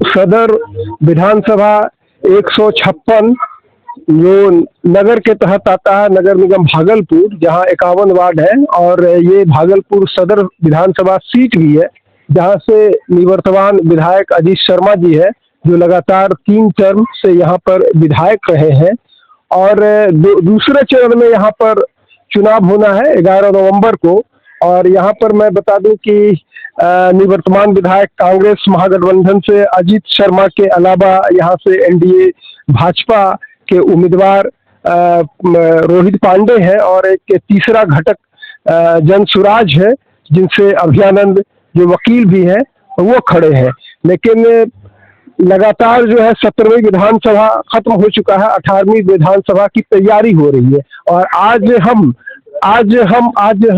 सदर विधानसभा 156 जो नगर के तहत आता है, नगर निगम भागलपुर, जहां 51 वार्ड है और ये भागलपुर सदर विधानसभा सीट भी है, जहां से निवर्तमान विधायक अजीत शर्मा जी है, जो लगातार 3 टर्म से यहाँ पर विधायक रहे हैं। और दूसरे चरण में यहाँ पर चुनाव होना है 11 नवंबर को। और यहाँ पर मैं बता दूं कि निवर्तमान विधायक कांग्रेस महागठबंधन से अजीत शर्मा के अलावा यहाँ से एनडीए भाजपा के उम्मीदवार रोहित पांडे हैं और एक तीसरा घटक जनसुराज है, जिनसे अभयानंद जो वकील भी है वो खड़े हैं। लेकिन लगातार जो है 17वीं विधानसभा खत्म हो चुका है, 18वीं विधानसभा की तैयारी हो रही है। और आज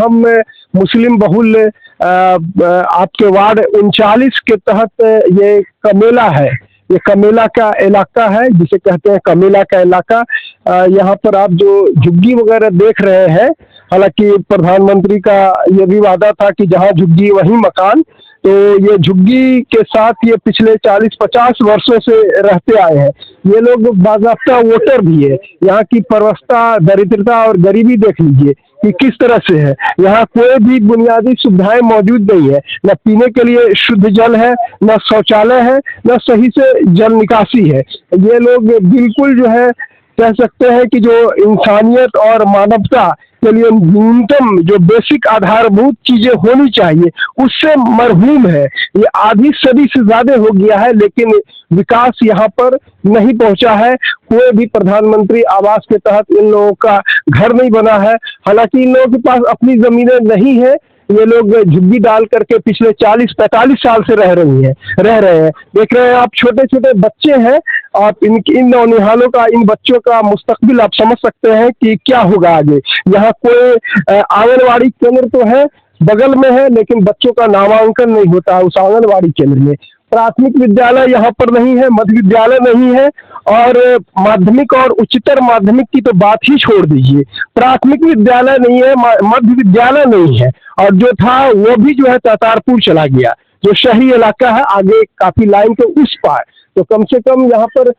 हम मुस्लिम बहुल आपके वार्ड 39 के तहत ये कमेला है, ये कमेला का इलाका है, जिसे कहते हैं कमेला का इलाका। यहाँ पर आप जो झुग्गी वगैरह देख रहे हैं, हालांकि प्रधानमंत्री का ये भी वादा था कि जहाँ झुग्गी वहीं मकान, तो ये झुग्गी के साथ ये पिछले 40-50 वर्षों से रहते आए हैं। ये लोग बाज़ाब्ता वोटर भी है। यहाँ की व्यवस्था, दरिद्रता और गरीबी देख लीजिए कि किस तरह से है। यहाँ कोई भी बुनियादी सुविधाएं मौजूद नहीं है, न पीने के लिए शुद्ध जल है, न शौचालय है, न सही से जल निकासी है। ये लोग बिल्कुल जो है कह सकते हैं कि जो इंसानियत और मानवता के लिए न्यूनतम जो बेसिक आधारभूत चीजें होनी चाहिए उससे मरहूम है। ये आधी सदी से ज्यादा हो गया है, लेकिन विकास यहाँ पर नहीं पहुंचा है। कोई भी प्रधानमंत्री आवास के तहत इन लोगों का घर नहीं बना है। हालांकि इन लोगों के पास अपनी जमीनें नहीं है, ये लोग झुग्गी डाल करके पिछले 40-45 साल से रह रहे हैं। देख रहे हैं आप, छोटे छोटे बच्चे हैं। आप इन नौनिहालों का, इन बच्चों का मुस्तकबिल आप समझ सकते हैं कि क्या होगा आगे। यहाँ कोई आंगनवाड़ी केंद्र तो है, बगल में है, लेकिन बच्चों का नामांकन नहीं होता उस आंगनवाड़ी केंद्र में। प्राथमिक विद्यालय यहाँ पर नहीं है, मध्य विद्यालय नहीं है, और माध्यमिक और उच्चतर माध्यमिक की तो बात ही छोड़ दीजिए। प्राथमिक विद्यालय नहीं है, मध्य विद्यालय नहीं है, और जो था वो भी जो है तातारपुर चला गया, जो शहरी इलाका है आगे काफी लाइन के उस पार। तो कम से कम यहाँ पर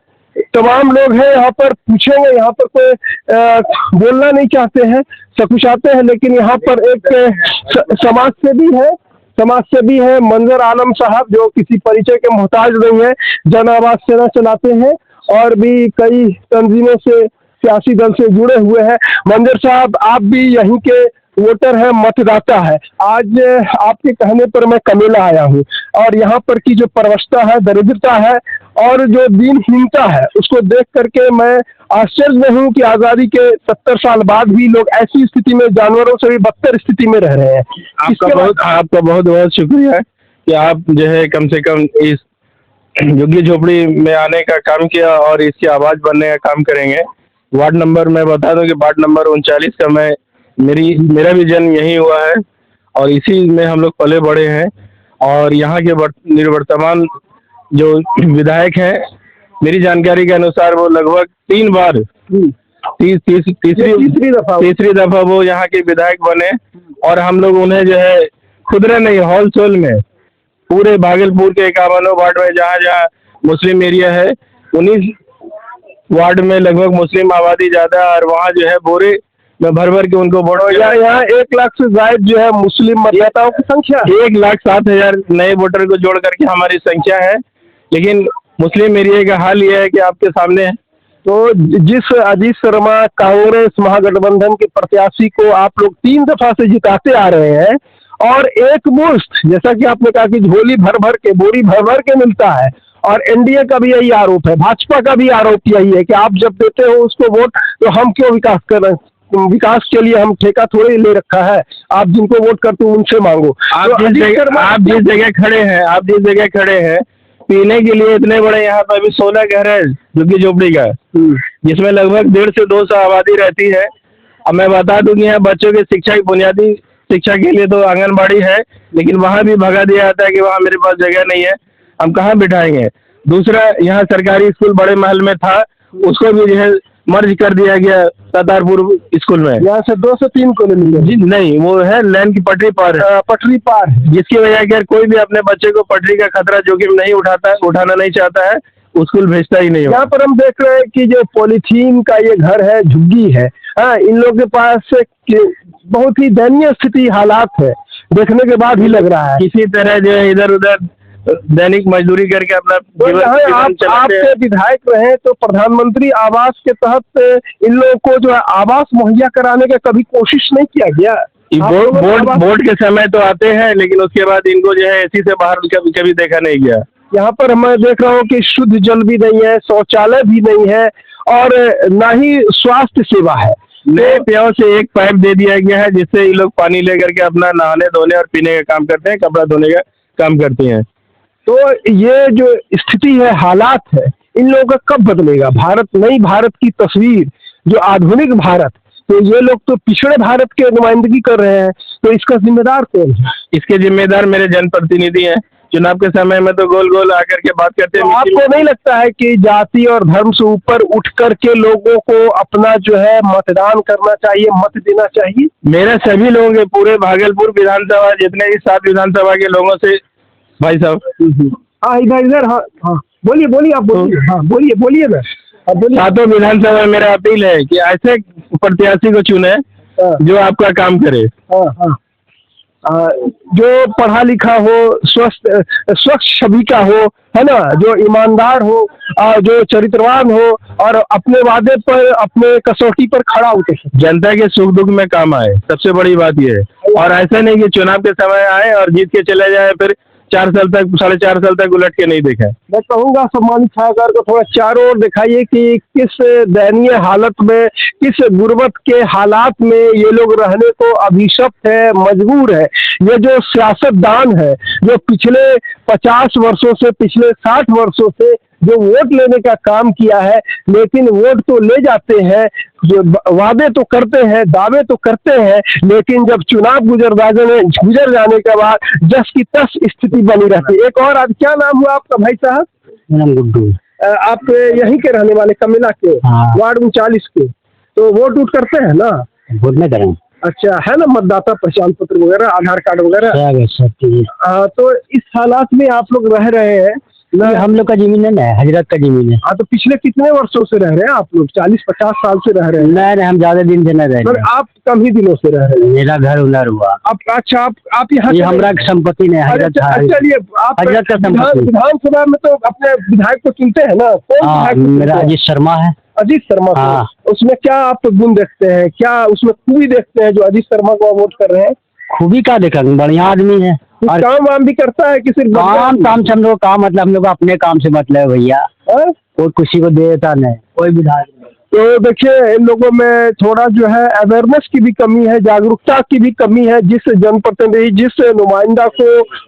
तमाम लोग हैं, यहाँ पर पूछेंगे, यहाँ पर कोई बोलना नहीं चाहते हैं, सकुचाते हैं। लेकिन यहाँ पर एक समाज सेवी है मंजर आलम साहब, जो किसी परिचय के मोहताज नहीं है, जन आवाज सेना चलाते हैं और भी कई तंजीमों से, सियासी दल से जुड़े हुए हैं। मंजर साहब, आप भी यहीं के वोटर है, मतदाता है। आज आपके कहने पर मैं कमेला आया हूँ, और यहाँ पर की जो परवस्था है, दरिद्रता है और जो दीनहीनता है, उसको देख करके मैं आश्चर्य में हूँ कि आजादी के 70 साल बाद भी लोग ऐसी स्थिति में, जानवरों से भी बदतर स्थिति में रह रहे हैं। आपका बहुत बहुत शुक्रिया कि आप जो है कम से कम इस झुग्गी झोपड़ी में आने का काम किया और इसकी आवाज बनने का काम करेंगे। वार्ड नंबर मैं बता दूं कि वार्ड नंबर 39 का मेरा भी जन्म यही हुआ है और इसी में हम लोग पले बड़े हैं। और यहाँ के निवर्तमान जो विधायक हैं, मेरी जानकारी के अनुसार वो लगभग 3 बार तीसरी दफा वो यहाँ के विधायक बने। और हम लोग उन्हें जो है खुदरे नहीं, होलसेल में पूरे भागलपुर के 51 वार्ड में जहाँ जहाँ मुस्लिम एरिया है, 19 वार्ड में लगभग मुस्लिम आबादी ज्यादा है, और वहाँ जो है बोरे में भर भर के उनको वोट। यहाँ 1 लाख से ज्यादा जो है मुस्लिम मतदाताओं की संख्या, 1,07,000 नए वोटर को जोड़ करके हमारी संख्या है। लेकिन मुस्लिम एरिया का हाल यह है कि आपके सामने है। तो जिस अजीत शर्मा कांग्रेस महागठबंधन के प्रत्याशी को आप लोग 3 दफा से जिताते आ रहे हैं, और एक मुश्त, जैसा कि आपने कहा कि झोली भर भर के, बोरी भर भर के मिलता है, और एनडीए का भी यही आरोप है, भाजपा का भी आरोप यही है कि आप जब देते हो उसको वोट, तो हम क्यों विकास कर रहे हैं? विकास के लिए हम ठेका थोड़ी ले रखा है, आप जिनको वोट करते हो उनसे मांगो। आप जिस जगह खड़े हैं पीने के लिए इतने बड़े यहाँ पर अभी 16 घर है झुग्गी झोपड़ी का, जिसमें लगभग 150 से 200 आबादी रहती है। अब मैं बता दूं कि यहाँ बच्चों की शिक्षा, बुनियादी शिक्षा के लिए तो आंगनबाड़ी है, लेकिन वहाँ भी भगा दिया जाता है कि वहाँ मेरे पास जगह नहीं है, हम कहाँ बिठाएंगे। दूसरा, यहाँ सरकारी स्कूल बड़े महल में था, उसको भी जो है मर्ज कर दिया गया तातारपुर स्कूल में। यहाँ से 2 से 3 किलोमीटर जी नहीं, वो है लाइन की पटरी पार है, पटरी पार है। जिसकी वजह अगर कोई भी अपने बच्चे को पटरी का खतरा जोखिम नहीं उठाना नहीं चाहता है, स्कूल भेजता ही नहीं हो। यहाँ पर हम देख रहे हैं कि जो पॉलीथीन का ये घर है, झुग्गी है, हाँ, इन लोगों के पास बहुत ही दयनीय स्थिति हालात है, देखने के बाद ही लग रहा है। किसी तरह जो है इधर उधर दैनिक मजदूरी करके अपना तो जीवन आपके विधायक रहे तो प्रधानमंत्री आवास के तहत इन लोगों को जो है आवास मुहैया कराने का कभी कोशिश नहीं किया गया? बोर्ड के समय तो आते हैं, लेकिन उसके बाद इनको जो है एसी से बाहर कभी देखा नहीं गया। यहाँ पर मैं देख रहा हूँ कि शुद्ध जल भी नहीं है, शौचालय भी नहीं है और ना ही स्वास्थ्य सेवा है। नए प्याव से एक पाइप दे दिया गया है, जिससे ये लोग पानी लेकर के अपना नहाने धोने और पीने का काम करते हैं, कपड़ा धोने का काम करती हैं। तो ये जो स्थिति है, हालात है, इन लोगों का कब बदलेगा? नई भारत की तस्वीर, जो आधुनिक भारत, तो ये लोग तो पिछड़े भारत के नुमाइंदगी कर रहे हैं, तो इसका जिम्मेदार कौन है? इसके जिम्मेदार मेरे जनप्रतिनिधि हैं। चुनाव के समय में तो गोल गोल आकर के बात करते हैं। तो आपको नहीं लगता है कि जाति और धर्म से ऊपर उठ करके लोगों को अपना जो है मतदान करना चाहिए, मत देना चाहिए? मेरा सभी लोगों के पूरे भागलपुर विधानसभा, जितने भी 7 विधानसभा के लोगों से, भाई साहब, हाँ इधर, हाँ हाँ बोलिए, आप बोलिए, हाँ बोलिए ना, हाँ बोलिए। 7 विधानसभा में मेरा अपील है कि ऐसे प्रत्याशी को चुने जो आपका काम करे। हाँ, जो पढ़ा लिखा हो, स्वच्छ छवि का हो, है ना, जो ईमानदार हो, जो चरित्रवान हो और अपने वादे पर, अपने कसौटी पर खड़ा उतरे, जनता के सुख दुख में काम आए, सबसे बड़ी बात यह है। और ऐसा नहीं कि चुनाव के समय आए और जीत के चले जाए, फिर 4 साल तक, 4.5 साल तक उलट के नहीं देखा। मैं कहूँगा सम्मानित छायाकार को थोड़ा चारों ओर दिखाइए कि किस दयनीय हालत में, किस गुर्बत के हालात में ये लोग रहने को अभिशप्त है, मजबूर है। ये जो सियासतदान है, जो पिछले 50 वर्षों से, पिछले 60 वर्षों से जो वोट लेने का काम किया है, लेकिन वोट तो ले जाते हैं, जो वादे तो करते हैं, दावे तो करते हैं, लेकिन जब चुनाव गुजर जाने के बाद जस की तस स्थिति बनी रहती है। एक और, आज क्या नाम हुआ आपका भाई साहब? गुड्डू। आप यहीं के रहने वाले, कमिला के? हाँ। वार्ड 39 के? तो वोट करते हैं ना? वोट नहीं करें। अच्छा, है ना मतदाता पहचान पत्र वगैरह, आधार कार्ड वगैरह? सब चीज। तो इस हालात में आप लोग रह रहे हैं ना? हम लोग का जमीन है ना, हजरत का जमीन है। हाँ, तो पिछले कितने वर्षों से रह रहे हैं आप लोग? 40-50 साल से रह रहे हैं? नहीं, हम ज्यादा दिन से नहीं रह रहे। आप कम ही दिनों से रह रहे हैं? मेरा घर उधर हुआ। अच्छा, आप यहाँ? ये हमारा संपत्ति नहीं, हजरत। चलिए, आप हजरत का संपत्ति। विधानसभा में तो अपने विधायक को चुनते हैं ना? कौन? मेरा अजीत शर्मा है। अजीत शर्मा। हाँ। उसमें क्या आप गुण देखते हैं, क्या उसमें खूबी देखते हैं जो अजीत शर्मा को वोट कर रहे हैं? खूबी का देखा, बढ़िया आदमी है और काम वाम भी करता है कि सिर्फ काम से? हम लोग काम, मतलब हम लोग अपने काम से मतलब भैया, और किसी को देता नहीं, कोई विधायक नहीं। तो देखिए, इन लोगों में थोड़ा जो है अवेयरनेस की भी कमी है, जागरूकता की भी कमी है। जिस जनप्रतिनिधि, जिस नुमाइंदा को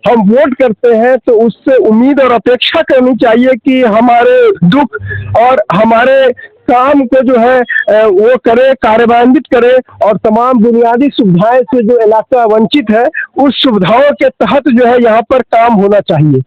हम वोट करते हैं, तो उससे उम्मीद और अपेक्षा करनी चाहिए कि हमारे दुख और हमारे काम को जो है वो करे, कार्यान्वित करे और तमाम बुनियादी सुविधाएं से जो इलाका वंचित है, उस सुविधाओं के तहत जो है यहाँ पर काम होना चाहिए।